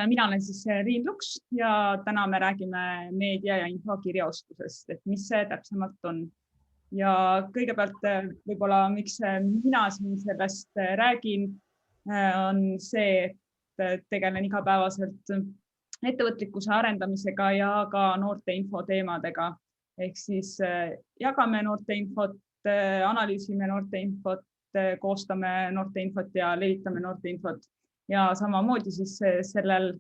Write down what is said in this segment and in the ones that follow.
Mina olen siis Riin Luks ja täna me räägime meedia ja infokirjaoskusest, et mis see täpsemalt on. Ja kõigepealt võib-olla, miks mina siin sellest räägin, on see, et tegelen igapäevaselt ettevõtlikkuse arendamisega ja ka noorte infoteemadega. Ehk siis jagame noorte infot, analüüsime noorte infot, koostame noorte infot ja levitame noorte infot. Ja samamoodi siis sellel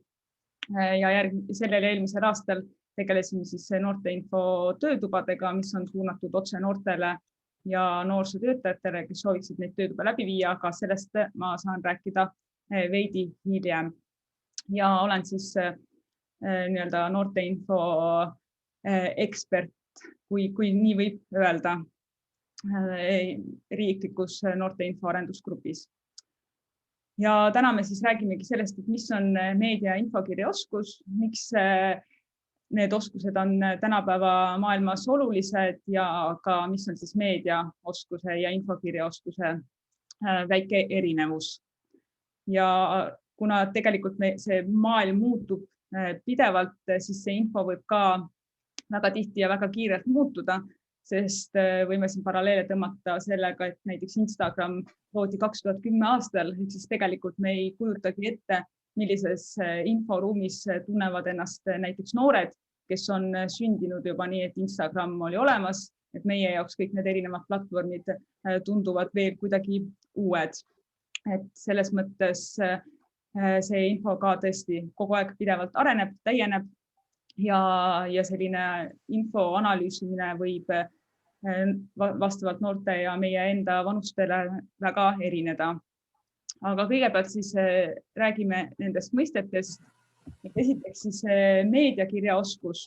eelmisel aastal tegelesime siis noorte info töötubadega, mis on suunatud otse noortele ja noorsootöötajatele, kes sooviksid neid töötuba läbi viia, aga sellest ma saan rääkida veidi hiljem. Ja olen siis nii-öelda noorte info ekspert, kui nii võib öelda, riiklikus noorte info arendusgrupis. Ja täna me siis räägimegi sellest, et mis on meedia infokirjaoskus, miks need oskused on tänapäeva maailmas olulised ja ka mis on siis meediaoskuse ja infokirjaoskuse väike erinevus. Ja kuna tegelikult see maailm muutub pidevalt, siis see info võib ka väga tihti ja väga kiirelt muutuda, sest võime siin paralleele tõmmata sellega, et näiteks Instagram loodi 2010 aastal, ehk siis tegelikult me ei kujutagi ette, millises inforuumis tunnevad ennast näiteks noored, kes on sündinud juba nii, et Instagram oli olemas, et meie jaoks kõik need erinevad platvormid tunduvad veel kuidagi uued. Et selles mõttes see info ka tõesti kogu aeg pidevalt areneb, täieneb ja selline info analüüsimine võib vastavalt noorte ja meie enda vanustele väga erineda. Aga kõigepealt siis räägime nendest mõistetest. Esiteks siis meediakirjaoskus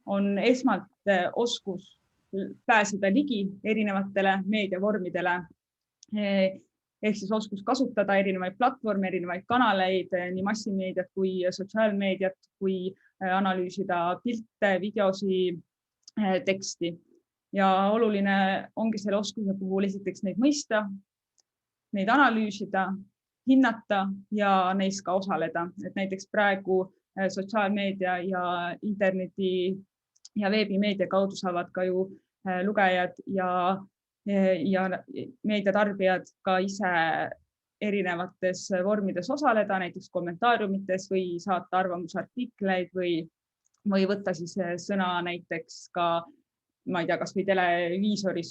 on esmalt oskus pääseda ligi erinevatele meediavormidele. Ehk siis oskus kasutada erinevaid platvorme, erinevaid kanaleid, nii massimeediat kui sotsiaalmeediat, kui analüüsida pilte, videosi, teksti. Ja oluline ongi selle oskuse puhul esiteks neid mõista, neid analüüsida, hinnata ja neis ka osaleda. Et näiteks praegu sotsiaalmeedia ja interneti ja veebimeedia kaudu saavad ka ju lugejad ja meediatarbijad ka ise erinevates vormides osaleda, näiteks kommentaariumites või saata arvamusartikleid või võtta siis sõna näiteks ka ma ei tea, kas või televiisoris,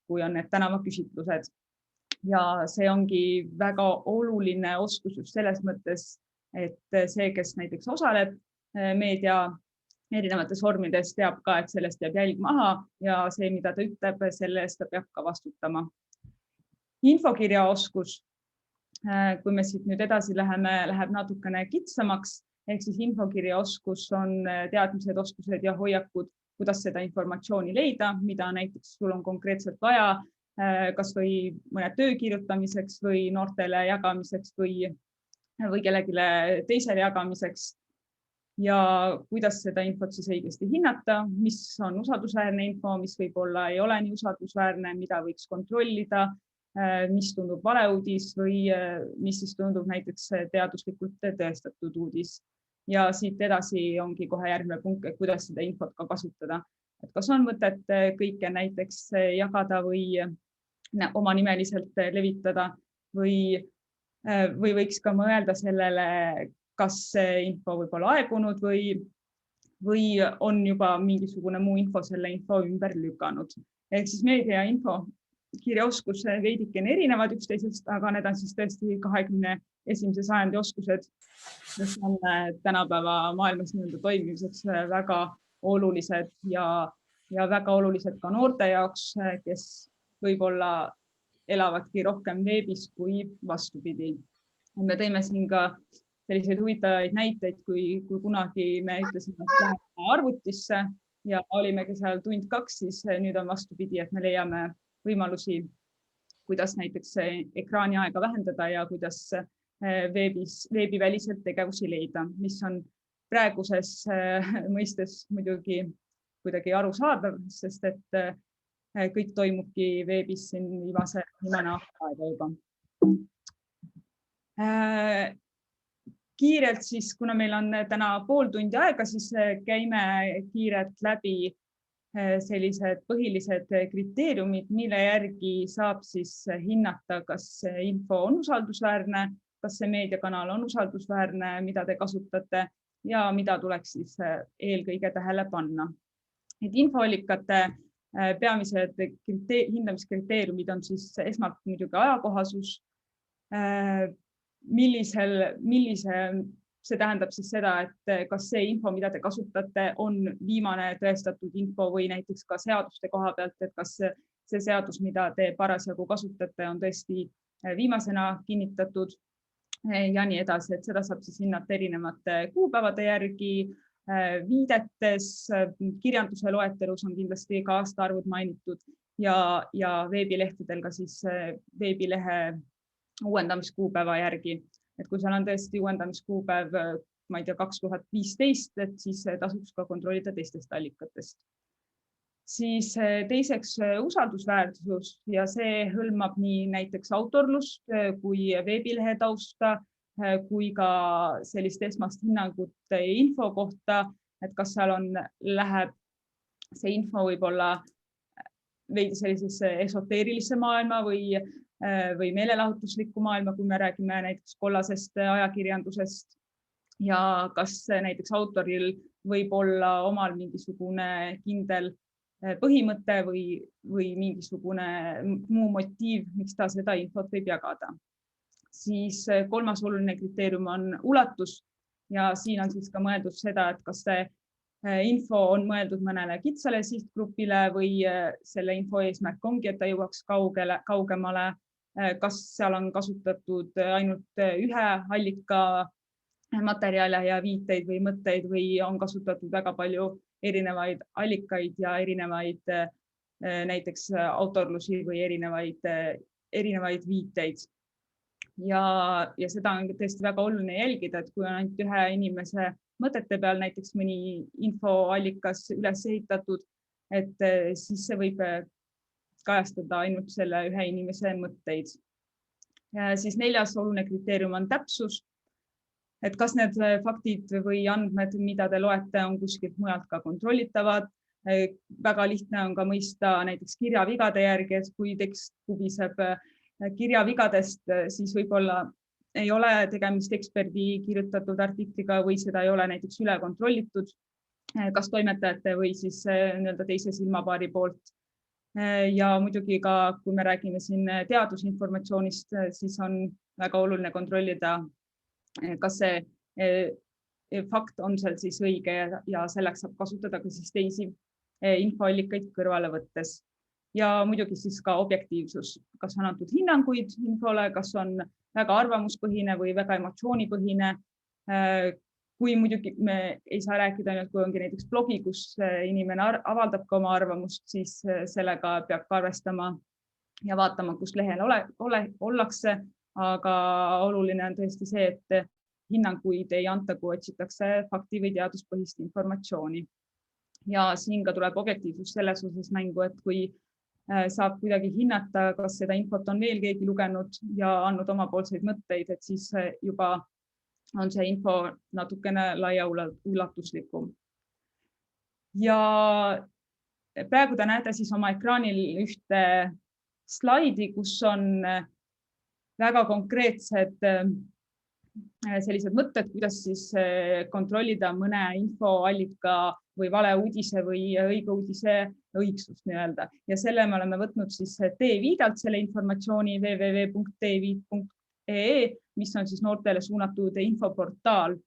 kui on need tänavaküsitlused. Ja see ongi väga oluline oskus just selles mõttes, et see, kes näiteks osaleb meedia erinevates vormides, teab ka, et sellest jääb jälg maha ja see, mida ta ütleb, selle eest ta peab ka vastutama. Infokirjaoskus, kui me siit nüüd edasi läheme, läheb natukene kitsamaks, ehk siis infokirjaoskus on teadmised, oskused ja hoiakud, kuidas seda informatsiooni leida, mida näiteks sul on konkreetselt vaja, kas või mõne töö kirjutamiseks või noortele jagamiseks või kellelegi teisele jagamiseks. Ja kuidas seda infot siis õigesti hinnata, mis on usaldusväärne info, mis võib-olla ei ole nii usaldusväärne, mida võiks kontrollida, mis tundub valeuudis või mis siis tundub näiteks teaduslikult tõestatud uudis. Ja siit edasi ongi kohe järgmine punkt, kuidas seda infot ka kasutada. Et kas on mõtet kõike näiteks jagada või omanimeliselt levitada või võiks ka mõelda sellele, kas see info võib olla aegunud või on juba mingisugune muu info selle info ümber lükanud. Ehk siis meedia ja info kirjaoskus veidikene erinevad üksteisest, aga need on siis tõesti 21. sajandi oskused, mis on tänapäeva maailmas toimimiseks väga olulised ja väga olulised ka noorte jaoks, kes võib-olla elavadki rohkem veebis kui vastupidi. Me tõime siin ka selliseid huvitavaid näiteid, kui kunagi me ütlesime, et läheme arvutisse ja olimegi seal tund 2, siis nüüd on vastupidi, et me leiame võimalusi, kuidas näiteks ekraani aega vähendada ja kuidas veebiväliselt tegevusi leida, mis on praeguses mõistes muidugi kuidagi arusaadav, sest et kõik toimubki veebis siin viimane aasta aega juba. kiirelt siis, kuna meil on täna pool tundi aega, siis käime kiirelt läbi sellised põhilised kriteeriumid, mille järgi saab siis hinnata, kas info on usaldusväärne, kas see meediakanal on usaldusväärne, mida te kasutate ja mida tuleks siis eelkõige tähele panna. Et infoallikate peamised hindamiskriteeriumid on siis esmalt muidugi ajakohasus, see tähendab siis seda, et kas see info, mida te kasutate, on viimane tõestatud info või näiteks ka seaduste koha pealt, et kas see seadus, mida te parasjagu kasutate, on tõesti viimasena kinnitatud ja nii edasi, et seda saab siis hinnata erinevate kuupäevade järgi, viidetes, kirjanduse loetelus on kindlasti ka aastaarvud mainitud ja veebilehtedel ka siis veebilehe uuendamiskuupäeva järgi. Et kui seal on tõesti uuendamiskuupäev, ma ei tea, 2015, et siis tasuks ka kontrollida teistest allikatest. Siis teiseks usaldusväärsus ja see hõlmab nii näiteks autorlust kui veebilehe tausta, kui ka sellist esmast hinnangut info kohta, et kas seal läheb see info võib-olla veidi sellisesse esoteerilisse maailma või meelelahutuslikku maailma, kui me räägime näiteks kollasest ajakirjandusest ja kas näiteks autoril võib olla omal mingisugune kindel põhimõte või mingisugune muu motiiv, miks ta seda infot võib jagada. Siis kolmas oluline kriteerium on ulatus ja siin on siis ka mõeldud seda, et kas see info on mõeldud mõnele kitsale sihtgrupile või selle info eesmärk ongi, et ta jõuaks kaugemale, kas seal on kasutatud ainult ühe allika materjale ja viiteid või mõtteid või on kasutatud väga palju erinevaid allikaid ja erinevaid näiteks autorlusi või erinevaid viiteid. Ja seda on tõesti väga oluline jälgida, et kui on ainult ühe inimese mõtete peal näiteks mõni infoallikas üles ehitatud, et siis see võib kajastada ainult selle ühe inimese mõtteid. Siis neljas oluline kriteerium on täpsus, et kas need faktid või andmed, mida te loete, on kuskilt mujalt ka kontrollitavad. Väga lihtne on ka mõista näiteks kirjavigade järgi, et kui tekst kubiseb kirjavigadest, siis võib-olla ei ole tegemist eksperdi kirjutatud artikliga või seda ei ole näiteks üle kontrollitud, kas toimetajate või siis teise silmapaari poolt. Ja muidugi ka, kui me räägime siin teadusinformatsioonist, siis on väga oluline kontrollida, kas see fakt on seal siis õige ja selleks saab kasutada ka siis teisi infoallikaid kõrvale võttes. Ja muidugi siis ka objektiivsus, kas on antud hinnanguid infole, kas on väga arvamuspõhine või väga emotsioonipõhine. Kui muidugi me ei saa rääkida ainult, kui ongi näiteks blogi, kus inimene avaldab ka oma arvamust, siis sellega peab ka arvestama ja vaatama, kus lehel ollakse. Aga oluline on tõesti see, et hinnanguid ei anta, kui otsitakse fakti või teaduspõhist informatsiooni. Ja siin ka tuleb objektiivsus selles osas mängu, et kui saab kuidagi hinnata, kas seda infot on veel keegi lugenud ja andnud omapoolseid mõtteid, et siis juba on see info natukene laiaulatuslikum. Ja praegu te näete siis oma ekraanil ühte slaidi, kus on väga konkreetsed sellised mõtted, kuidas siis kontrollida mõne infoallika või valeuudise või õige uudise õigsust nii-öelda. Ja selle me oleme võtnud siis T-viidalt selle informatsiooni www.tviid.ee, mis on siis noortele suunatud infoportaal.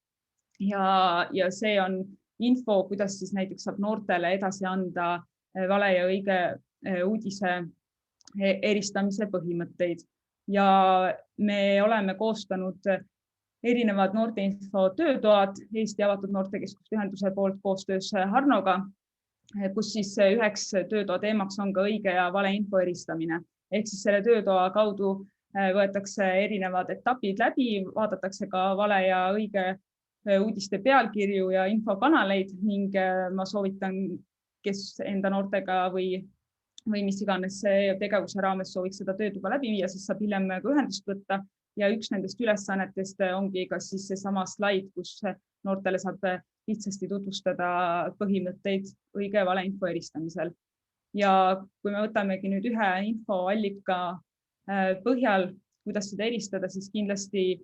Ja see on info, kuidas siis näiteks saab noortele edasi anda vale ja õige uudise eristamise põhimõtteid. Ja me oleme koostanud erinevad noorteinfo töötoad Eesti Avatud Noortekeskuste Ühenduse poolt koostöös Harnoga, kus siis üheks töötoa teemaks on ka õige ja vale info eristamine. Ehk siis selle töötoa kaudu võetakse erinevad etapid läbi, vaadatakse ka vale ja õige uudiste pealkirju ja infokanaleid ning ma soovitan, kes enda noortega või mis iganes tegevuse raames sooviks seda tööd juba läbi viia, siis saab hiljem ühendust võtta ja üks nendest ülesannetest ongi ka siis seesama slaid, kus noortele saab lihtsasti tutvustada põhimõtteid õige ja valeinfo eristamisel. Ja kui me võtamegi nüüd ühe infoallika põhjal, kuidas seda eristada, siis kindlasti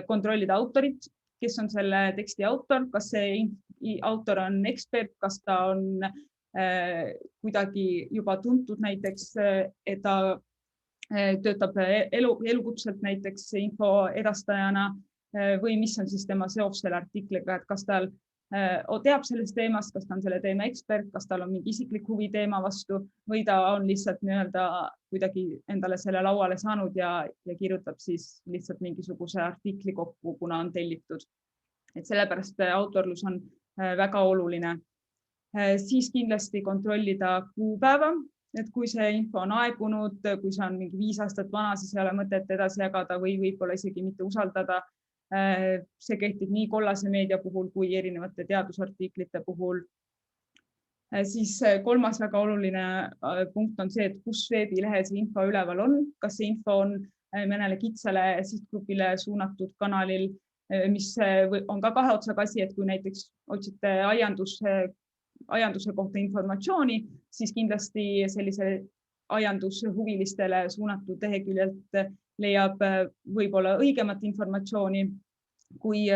kontrollida autorit, kes on selle teksti autor, kas see autor on ekspert, kas ta on kuidagi juba tuntud näiteks, et ta töötab elukutselt näiteks info edastajana või mis on siis tema seos selle artikliga, et kas tal teab sellest teemast, kas ta on selle teema ekspert, kas tal on mingi isiklik huvi teema vastu või ta on lihtsalt kuidagi endale selle lauale saanud ja kirjutab siis lihtsalt mingisuguse artikli kokku, kuna on tellitud. Et sellepärast autorlus on väga oluline. Siis kindlasti kontrollida kuupäeva, et kui see info on aegunud, kui see on mingi 5 aastat vana, siis ei ole mõtet edasi jagada või võib-olla isegi mitte usaldada. See kehtib nii kollase meedia puhul kui erinevate teadusartiklite puhul. Siis kolmas väga oluline punkt on see, et kus veebilehel see info üleval on, kas see info on mõnele kitsale sihtgrupile suunatud kanalil, mis on ka kahe otsaga asi, et kui näiteks otsite aianduse kohta informatsiooni, siis kindlasti sellise aiandushuvilistele suunatud leheküljelt leiab võib-olla õigemat informatsiooni kui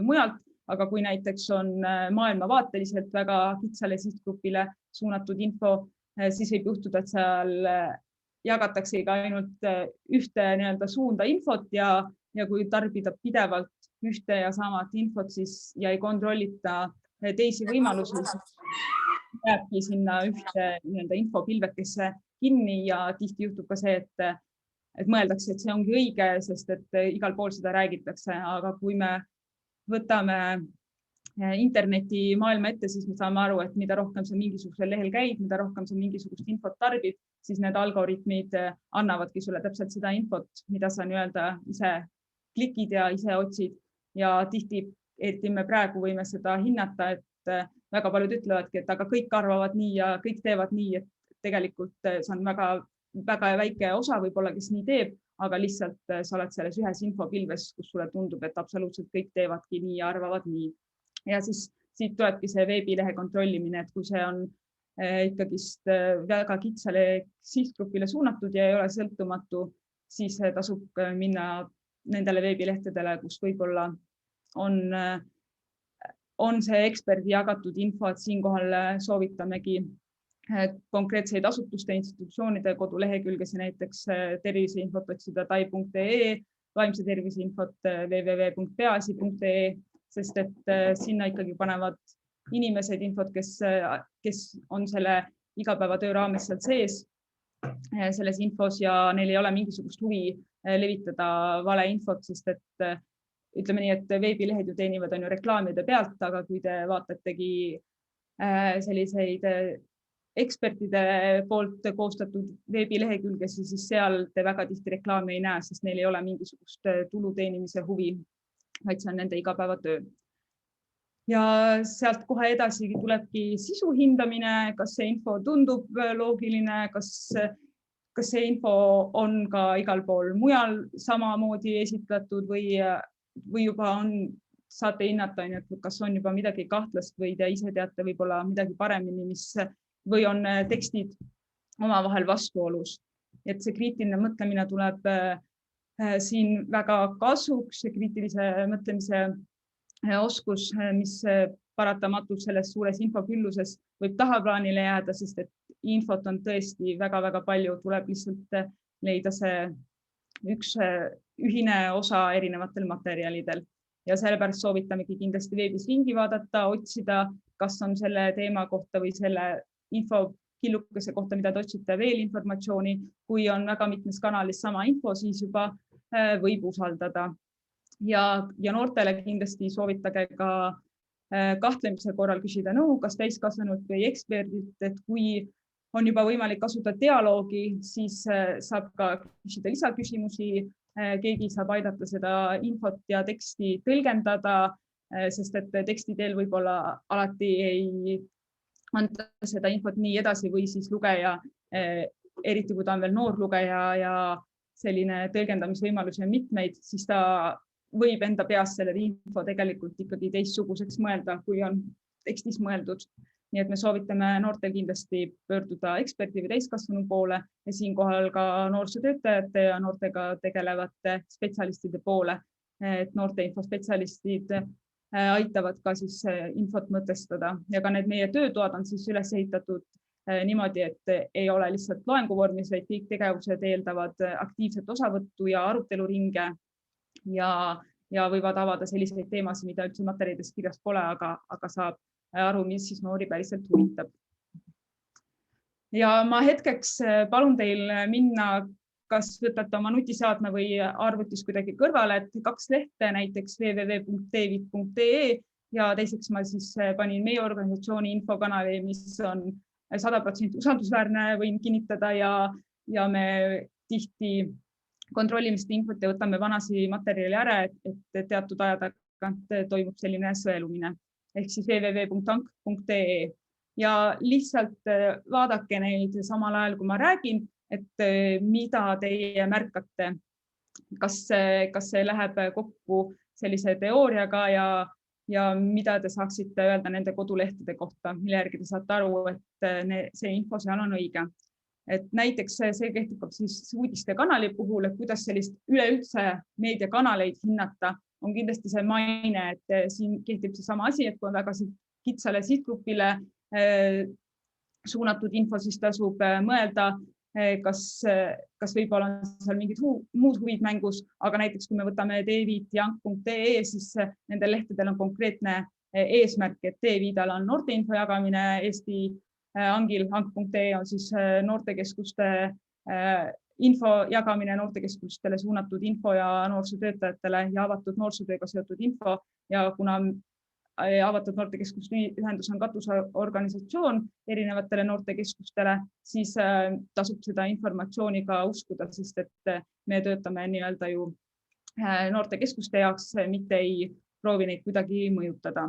mujalt, aga kui näiteks on maailmavaateliselt väga kitsale sihtgrupile suunatud info, siis võib juhtuda, et seal jagatakse ainult ühte suunda infot ja kui tarbida pidevalt ühte ja samat infot siis ja ei kontrollita teisi võimalusi, jääbki sinna ühte infopilvekesse kinni ja tihti juhtub ka see, et mõeldakse, et see ongi õige, sest et igal pool seda räägitakse, aga kui me võtame interneti maailma ette, siis me saame aru, et mida rohkem sa mingisugusel lehel käid, mida rohkem sa mingisugust infot tarbid, siis need algoritmid annavadki sulle täpselt seda infot, mida sa ise klikid ja ise otsid ja tihti, et me praegu võime seda hinnata, et väga paljud ütlevadki, et aga kõik arvavad nii ja kõik teevad nii, et tegelikult see on väga väike osa võib-olla, kes nii teeb, aga lihtsalt sa oled selles ühes infopilves, kus sulle tundub, et absoluutselt kõik teevadki nii ja arvavad nii. Ja siis siit tulebki see veebilehe kontrollimine, et kui see on ikkagist väga kitsale sihtgrupile suunatud ja ei ole sõltumatu, siis tasub minna nendele veebilehtedele, kus võib-olla on see eksperdi jagatud info, et siinkohal soovitamegi konkreetseid asutuste institutsioonide kodulehekülgesi, näiteks terviseinfot otsida tai.ee, vaimse tervise infot www.peaasi.ee, sest et sinna ikkagi panevad inimesed infot, kes on selle igapäevatöö raames seal sees selles infos ja neil ei ole mingisugust huvi levitada valeinfot, sest et ütleme nii, et veebilehed ju teenivad reklaamide pealt, aga kui te vaatategi selliseid ekspertide poolt koostatud veebilehekülge, siis seal te väga tihti reklaami ei näe, sest neil ei ole mingisugust tulu teenimise huvi, vaid see on nende igapäevatöö. Ja sealt kohe edasi tulebki sisu hindamine, kas see info tundub loogiline, kas see info on ka igal pool mujal samamoodi esitletud või juba saate hinnata, kas on juba midagi kahtlast või te ise teate võib-olla midagi paremini, või on tekstid omavahel vastuolus. Et see kriitiline mõtlemine tuleb siin väga kasuks, see kriitilise mõtlemise oskus, mis paratamatult selles suures infopülluses võib tahaplaanile jääda, sest et infot on tõesti väga-väga palju, tuleb lihtsalt leida see üks ühine osa erinevatel materjalidel. Ja sellepärast soovitamegi kindlasti veebis ringi vaadata, otsida, kas on selle teema kohta või selle infokillukese kohta, mida te otsite veel informatsiooni. Kui on väga mitmes kanalis sama info, siis juba võib usaldada. Ja noortele kindlasti soovitage ka kahtlemise korral küsida nõu, kas täiskasvanud või eksperdid, et kui on juba võimalik kasutada dialoogi, siis saab ka küsida lisaküsimusi. Keegi saab aidata seda infot ja teksti tõlgendada, sest et teksti teel võib-olla alati ei anda seda infot nii edasi või siis lugeja, eriti kui ta on veel noor lugeja ja selline tõlgendamisvõimalusi on mitmeid, siis ta võib enda peas selle info tegelikult ikkagi teistsuguseks mõelda, kui on tekstis mõeldud. Nii et me soovitame noortel kindlasti pöörduda eksperti või täiskasvanu poole ja siinkohal ka noorsootöötajate ja noortega tegelevate spetsialistide poole, et noorte infospetsialistid aitavad ka siis infot mõtestada ja ka need meie töötoad on siis üles ehitatud niimoodi, et ei ole lihtsalt loenguvormis, vaid kõik tegevused eeldavad aktiivset osavõttu ja aruteluringe ja võivad avada selliseid teemasid, mida üldse materjalides kirjas pole, aga saab aru, mis siis noori päriselt huvitab. Ja ma hetkeks palun teil minna, kas võtate oma nutiseadme või arvutis kuidagi kõrvale, et 2 lehte, näiteks www.tevit.ee ja teiseks ma siis panin meie organisatsiooni infokanali, mis on 100% usaldusväärne, võin kinnitada ja me tihti kontrollime seda infot ja võtame vanasi materjali ära, et teatud aja tagant toimub selline sõelumine. Ehk siis www.tank.ee ja lihtsalt vaadake neid samal ajal, kui ma räägin, et mida teie märkate, kas see läheb kokku sellise teooriaga ja mida te saaksite öelda nende kodulehtede kohta, mille järgi te saate aru, et see info seal on õige. Et näiteks see kehtib siis uudiste kanali puhul, et kuidas sellist üleüldse meediakanaleid hinnata, on kindlasti see maine, et siin kehtib see sama asi, et kui on väga kitsale sihtgrupile suunatud info, siis tasub mõelda, kas võib-olla on seal mingid muud huvid mängus, aga näiteks kui me võtame tevit.ee, siis nendel lehtedel on konkreetne eesmärk, et Teviidal on noorteinfo jagamine, Eesti Angil Hank.ee on siis noortekeskuste info jagamine noortekeskustele suunatud info ja noorsootöötajatele ja avatud noorsootööga seotud info ja kuna avatud noortekeskuste ühendus on katusorganisatsioon erinevatele noortekeskustele, siis tasub seda informatsiooni ka uskuda, sest et me töötame nii-öelda ju noortekeskuste jaoks, mitte ei proovi neid kuidagi mõjutada.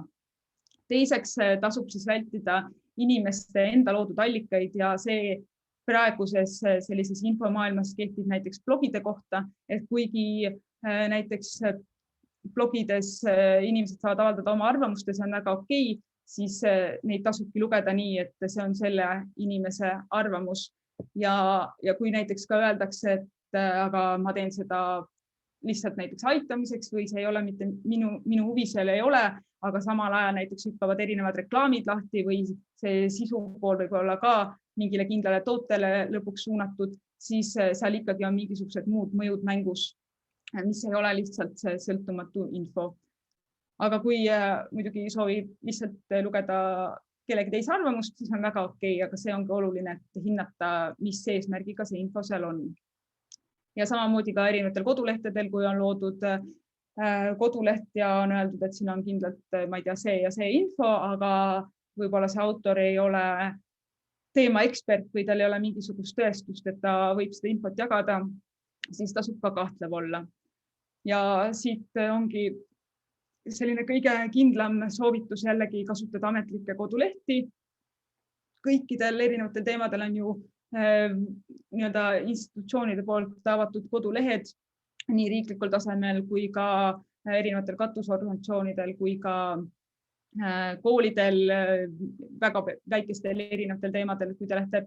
Teiseks tasub siis vältida inimeste enda loodud allikaid ja see praeguses sellises infomaailmas kehtib näiteks blogide kohta, et kuigi näiteks blogides inimesed saavad avaldada oma arvamust ja see on väga okei, siis neid tasubki lugeda nii, et see on selle inimese arvamus ja kui näiteks ka öeldakse, et aga ma teen seda lihtsalt näiteks aitamiseks või see ei ole mitte minu huvi seal ei ole, aga samal ajal näiteks hüppavad erinevad reklaamid lahti või see sisupool võib olla ka mingile kindlale tootele lõpuks suunatud, siis seal ikkagi on mingisugused muud mõjud mängus, mis ei ole lihtsalt see sõltumatu info. Aga kui muidugi soovib lihtsalt lugeda kellegi teise arvamust, siis on väga okei, aga see ongi oluline, et hinnata, mis eesmärgiga see info seal on. Ja samamoodi ka erinevatel kodulehtedel, kui on loodud koduleht ja on öeldud, et siin on kindlalt, ma ei tea, see ja see info, aga võib-olla see autor ei ole teema ekspert või tal ei ole mingisugust tõestust, et ta võib seda infot jagada, siis tasub ka kahtlev olla. Ja siit ongi selline kõige kindlam soovitus jällegi kasutada ametlikke kodulehti. Kõikidel erinevatel teemadel on ju nii-öelda institutsioonide poolt avatud kodulehed nii riiklikul tasemel kui ka erinevatel katusorganisatsioonidel kui ka koolidel väga väikestel erinevatel teemadel, kui te lähete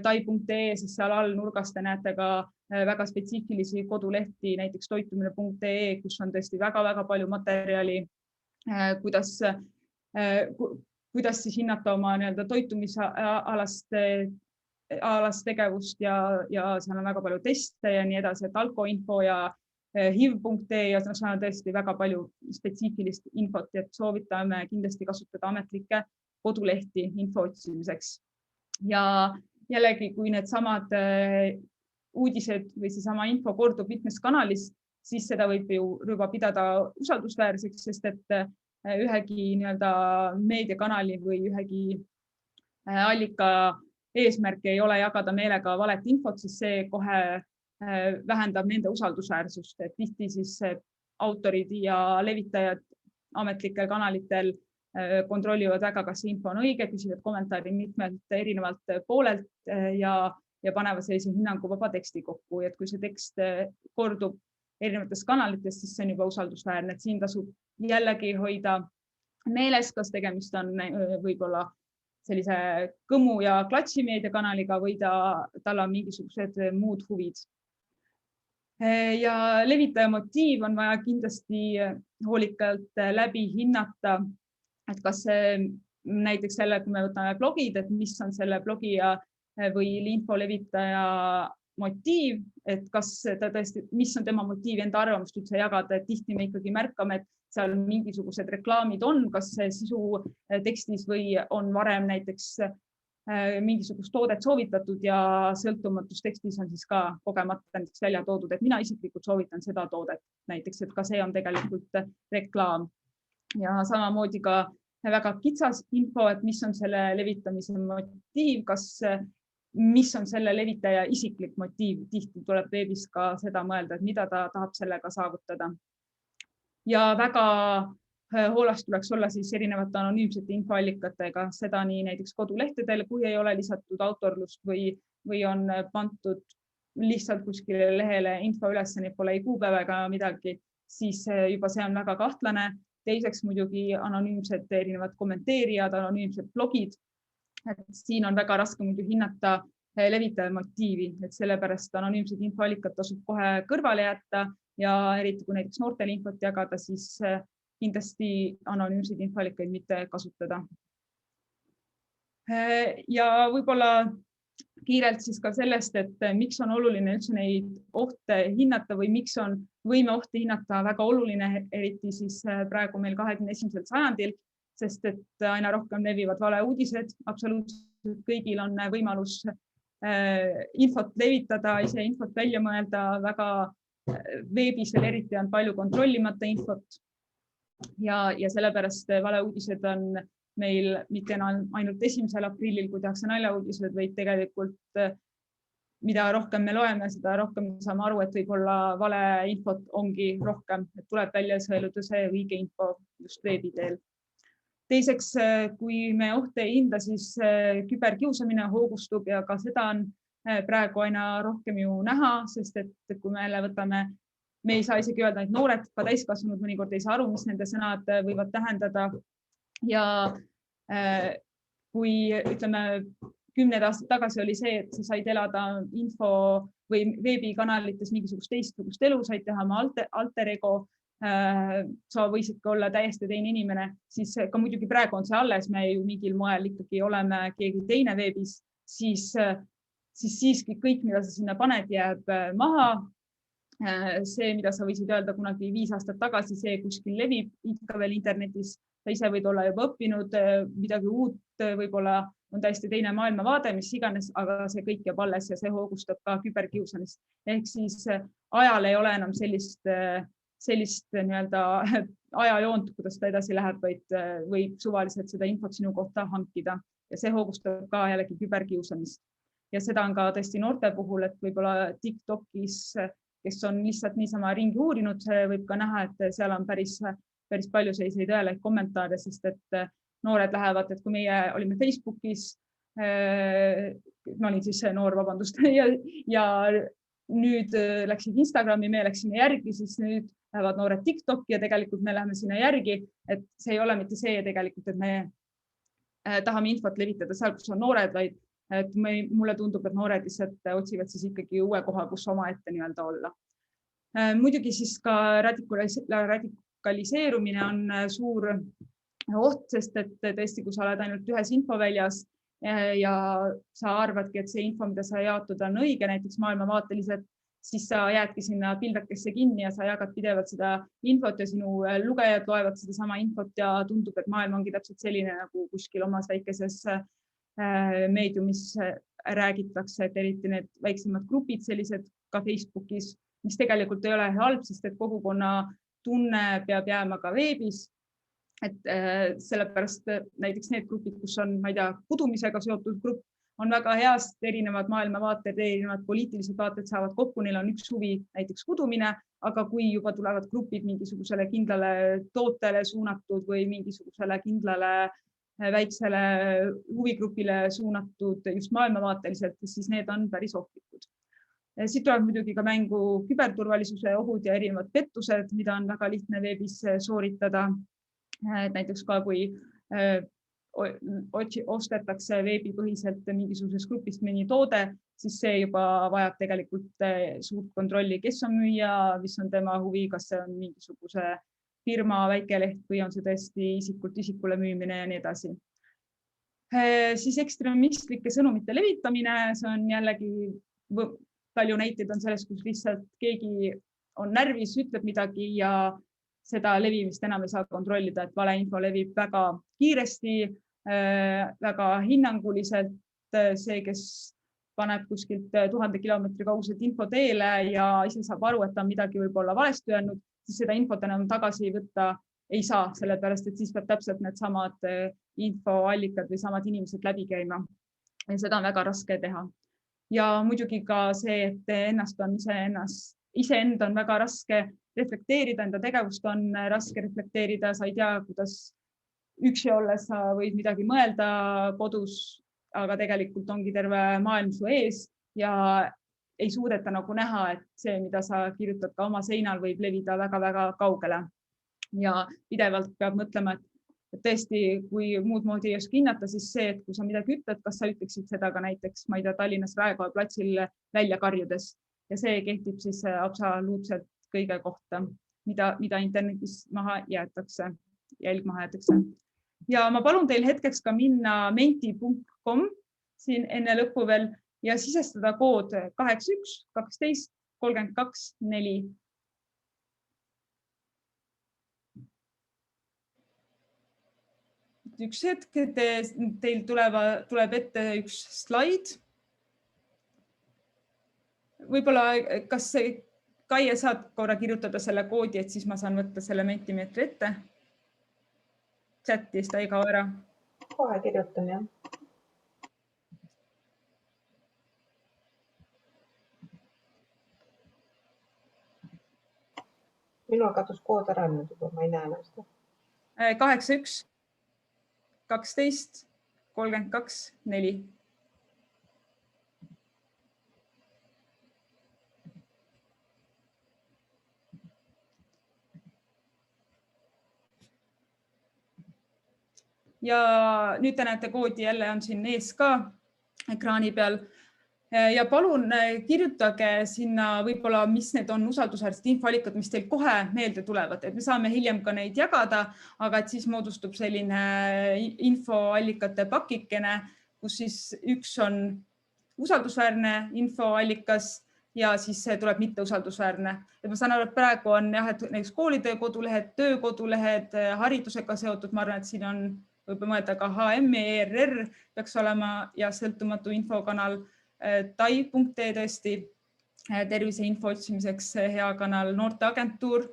tai.ee, siis seal all nurgas te näete ka väga spetsiifilisi kodulehti, näiteks toitumine.ee, kus on tõesti väga-väga palju materjali, kuidas siis hinnata oma toitumisalast tegevust ja seal on väga palju teste ja nii edasi, et alkoinfo ja hiv.ee ja see on tõesti väga palju spetsiifilist infot, et soovitame kindlasti kasutada ametlikke kodulehti info otsimiseks. Ja jällegi, kui need samad uudised või seesama info kordub mitmes kanalis, siis seda võib ju juba pidada usaldusväärseks, sest et ühegi meediakanali või ühegi allika eesmärk ei ole jagada meelega valet infot, siis see kohe vähendab nende usaldusväärsust, et tihti siis autorid ja levitajad ametlikel kanalitel kontrollivad väga, kas info on õige, küsivad kommentaari mitmelt erinevalt poolelt ja ja panevad sellise hinnanguvaba teksti kokku, et kui see tekst kordub erinevates kanalites, siis see on juba usaldusväärne, et siin tasub jällegi hoida meeles, kas tegemist on võib-olla sellise kõmu ja klatšimeediakanaliga või tal on mingisugused muud huvid. Ja levitaja motiiv on vaja kindlasti hoolikalt läbi hinnata, et kas näiteks selle, kui me võtame blogid, et mis on selle blogija või info levitaja motiiv, et kas ta tõesti, mis on tema motiiv enda arvamust üldse jagada, et tihti me ikkagi märkame, et seal mingisugused reklaamid on, kas sisu tekstis või on varem näiteks mingisugust toodet soovitatud ja sõltumatustekstis on siis ka kogemata näiteks välja toodud, et mina isiklikult soovitan seda toodet näiteks, et ka see on tegelikult reklaam. Ja samamoodi ka väga kitsas info, et mis on selle levitamise motiiv, mis on selle levitaja isiklik motiiv, tihti tuleb veebis ka seda mõelda, et mida ta tahab sellega saavutada. Ja väga hoolas tuleks olla siis erinevate anonüümsete infoallikatega, seda nii näiteks kodulehtedel, kui ei ole lisatud autorlust või on pandud lihtsalt kuskile lehele info üles, nii pole ei kuupäeva ega midagi, siis juba see on väga kahtlane. Teiseks muidugi anonüümsed erinevad kommenteerijad, anonüümsed blogid. Et siin on väga raske muidu hinnata levitaja motiivi, et sellepärast anonüümsed infoallikad tasub kohe kõrvale jätta ja eriti kui näiteks noortele infot jagada, siis kindlasti anonüümseid infoallikaid mitte kasutada. Ja võib-olla kiirelt siis ka sellest, et miks on oluline üldse neid ohte hinnata või miks on võime ohte hinnata väga oluline, eriti siis praegu meil 21. sajandil, sest et aina rohkem levivad valeuudised, absoluutselt kõigil on võimalus infot levitada, ise infot välja mõelda, väga veebis veel eriti on palju kontrollimata infot. Ja sellepärast valeuudised on meil mitte ainult 1. aprillil, kui tehakse naljauudised, vaid tegelikult mida rohkem me loeme, seda rohkem saame aru, et võib-olla valeinfot ongi rohkem, et tuleb välja sõeluda see õige info just veebi teel. Teiseks, kui me ohte ei hinda, siis küberkiusamine hoogustub ja ka seda on praegu aina rohkem ju näha, sest et kui me võtame, me ei saa isegi öelda, et noored, ka täiskasvanud mõnikord ei saa aru, mis nende sõnad võivad tähendada. Ja kui ütleme 10 aastat tagasi oli see, et sa said elada info või veebikanalites mingisugust teistsugust elu, said teha oma alter ego, sa võisid ka olla täiesti teine inimene, siis ka muidugi praegu on see alles, me ju mingil moel ikkagi oleme keegi teine veebis, siis siiski kõik, mida sa sinna paned, jääb maha. See, mida sa võisid öelda kunagi 5 aastat tagasi, see kuskil levib ikka veel internetis, sa ise võid olla juba õppinud midagi uut, võib-olla on täiesti teine maailmavaade, mis iganes, aga see kõik jääb alles ja see hoogustab ka küberkiusamist. Ehk siis ajal ei ole enam sellist nii-öelda ajajoont, kuidas ta edasi läheb, vaid võib suvaliselt seda infot sinu kohta hankida ja see hoogustab ka jällegi küberkiusamist. Ja seda on ka tõesti noorte puhul, et võib-olla TikTokis, kes on lihtsalt niisama ringi uurinud, võib ka näha, et seal on päris palju selliseid õeleid kommentaare, sest et noored lähevad, et kui meie olime Facebookis, ma olin siis noor, vabandust, ja nüüd läksid Instagrami, me läksime järgi, siis nüüd lähevad noored TikToki ja tegelikult me läheme sinna järgi, et see ei ole mitte see tegelikult, et me tahame infot levitada seal, kus on noored, vaid et mulle tundub, et noored lihtsalt otsivad siis ikkagi uue koha, kus omaette nii-öelda olla. Muidugi siis ka radikaliseerumine on suur oht, sest et tõesti, kui sa oled ainult ühes infoväljas ja sa arvadki, et see info, mida sa jaotud on õige, näiteks maailmavaateliselt, siis sa jäädki sinna pildakesse kinni ja sa jagad pidevalt seda infot ja sinu lugejad loevad seda sama infot ja tundub, et maailm ongi täpselt selline, nagu kuskil omas väikeses meediumis räägitakse, et eriti need väiksemad grupid sellised ka Facebookis, mis tegelikult ei ole halb, sest et kogukonna tunne peab jääma ka veebis. Et sellepärast näiteks need grupid, kus on, ma ei tea, kudumisega seotud grupp, on väga heast, erinevad maailmavaated, erinevad poliitilised vaated saavad kokku, neil on üks huvi näiteks kudumine, aga kui juba tulevad grupid mingisugusele kindlale tootele suunatud või mingisugusele kindlale väiksele huvigrupile suunatud just maailmavaateliselt, siis need on päris ohtlikud. Siit tuleb muidugi ka mängu küberturvalisuse ohud ja erinevad pettused, mida on väga lihtne veebis sooritada. Näiteks ka kui ostetakse veebipõhiselt mingisugusest grupist mõni toode, siis see juba vajab tegelikult suurt kontrolli, kes on müüja, mis on tema huvi, kas see on mingisuguse firma väikeleht või on see tõesti isikult isikule müümine ja nii edasi. Siis ekstremistlike sõnumite levitamine, see on jällegi palju näiteid on sellest, kus lihtsalt keegi on närvis, ütleb midagi ja seda levimist enam ei saa kontrollida, et valeinfo levib väga kiiresti, väga hinnanguliselt. See, kes paneb kuskilt 1000 kilomeetri kauguselt info teele ja ise saab aru, et ta on midagi võib-olla valesti öelnud, siis seda infot enam tagasi võtta ei saa, sellepärast et siis peab täpselt need samad infoallikad või samad inimesed läbi käima. Ja seda on väga raske teha. Ja muidugi ka see, et ennast on iseenda on väga raske reflekteerida, enda tegevust on raske reflekteerida, sa ei tea, kuidas üksi olles sa võid midagi mõelda kodus, aga tegelikult ongi terve maailm su ees ja ei suudeta nagu näha, et see, mida sa kirjutad ka oma seinal, võib levida väga-väga kaugele. Ja pidevalt peab mõtlema, et tõesti, kui muud moodi ei oska hinnata, siis see, et kui sa midagi ütled, kas sa ütleksid seda ka näiteks, ma ei tea, Tallinnas Raekoja platsil välja karjudes ja see kehtib siis absoluutselt kõige kohta, mida internetis maha jäetakse, jälg maha jäetakse. Ja ma palun teil hetkeks ka minna menti.com siin enne lõppu veel ja sisestada kood 81 12 32 4. Üks hetk, teil tuleb ette üks slaid. Võib-olla, kas Kaie saad korra kirjutada selle koodi, et siis ma saan võtta selle Mentimeetri ette. Chati, seda ei kao ära. Kohe kirjutan, jah. Minul katus kood ära nüüd juba, ma ei näe enam seda. 81 12 32 4. Ja nüüd te näete koodi jälle on siin ees ka ekraani peal. Ja palun kirjutage sinna võib-olla, mis need on usaldusväärsed infoallikad, mis teil kohe meelde tulevad, et me saame hiljem ka neid jagada, aga et siis moodustub selline infoallikate pakikene, kus siis üks on usaldusväärne infoallikas ja siis tuleb mitte usaldusväärne. Et ma saan aru, et praegu on jah, et näiteks koolide kodulehed, töökodulehed, haridusega seotud, ma arvan, et siin on võib mõelda ka HM, ERR peaks olema ja sõltumatu infokanal. Tai.ee tõesti, tervise info otsimiseks hea kanal, noorteagentuur,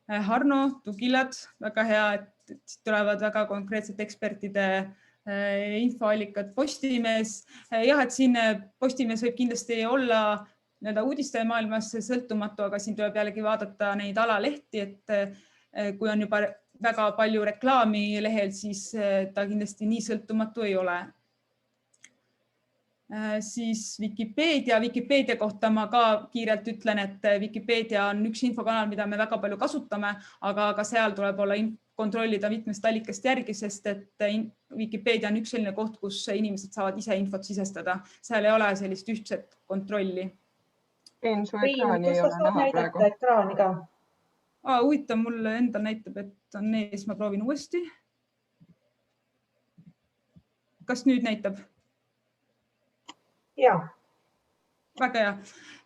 Harno, Tugilad, väga hea, et tulevad väga konkreetsed ekspertide infoallikad, Postimees. Jah, et siin Postimees võib kindlasti olla uudiste maailmas sõltumatu, aga siin tuleb jällegi vaadata neid alalehti, et kui on juba väga palju reklaami lehel, siis ta kindlasti nii sõltumatu ei ole. Siis Wikipeedia kohta ma ka kiirelt ütlen, et Wikipeedia on üks infokanal, mida me väga palju kasutame, aga ka seal tuleb olla kontrollida mitmest allikast järgi, sest et Wikipeedia on üks selline koht, kus inimesed saavad ise infot sisestada. Seal ei ole sellist ühtset kontrolli. Su ekraani ei ole näha praegu. Ekraani ka. Huvitav, mulle endal näitab, et on ees, ma proovin uuesti. Kas nüüd näitab? Ja. Väga hea,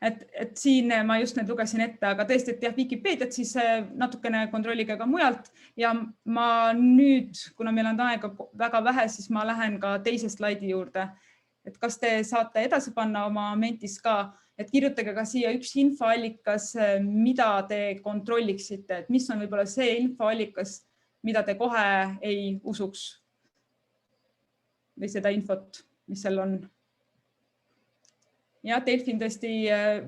et siin ma just need lugesin ette, aga tõesti, et jah, Wikipeediat siis natukene kontrollige ka mujalt ja ma nüüd, kuna meil on aega väga vähe, siis ma lähen ka teise slaidi juurde. Et kas te saate edasi panna oma mentis ka, et kirjutage ka siia üks infoallikas, mida te kontrolliksite, et mis on võib-olla see infoallikas, mida te kohe ei usuks või seda infot, mis seal on. Ja Delfin tõesti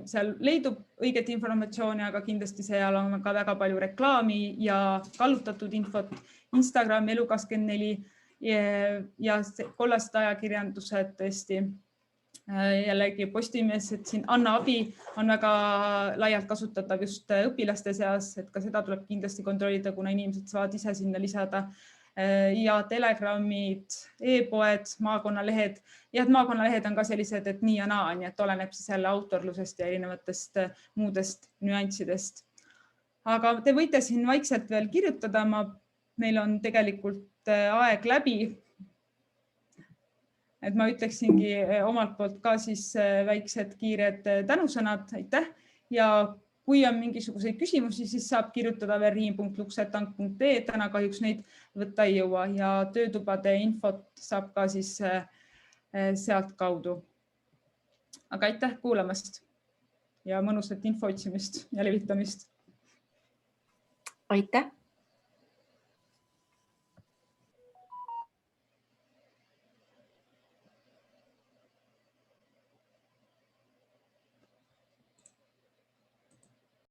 seal leidub õiget informatsiooni, aga kindlasti seal on ka väga palju reklaami ja kallutatud infot. Instagram, Elu24 ja kollased ajakirjandused tõesti. Jällegi Postimees, et siin Anna abi on väga laialt kasutatav just õpilaste seas, et ka seda tuleb kindlasti kontrollida, kuna inimesed saavad ise sinna lisada. Ja telegramid, e-poed, maakonnalehed. Ja maakonnalehed on ka sellised, et nii ja naa, nii et oleneb siis jälle autorlusest ja erinevatest muudest nüanssidest. Aga te võite siin vaikselt veel kirjutada. Meil on tegelikult aeg läbi. Et ma ütleksingi omalt poolt ka siis väiksed kiired tänusõnad. Aitäh. Ja kui on mingisuguseid küsimusi, siis saab kirjutada veel riim.luksetank.ee. Täna kahjuks neid võtta ei jõua ja töötubade infot saab ka siis sealt kaudu. Aga aitäh kuulamast ja mõnusat info otsimist ja levitamist. Aitäh.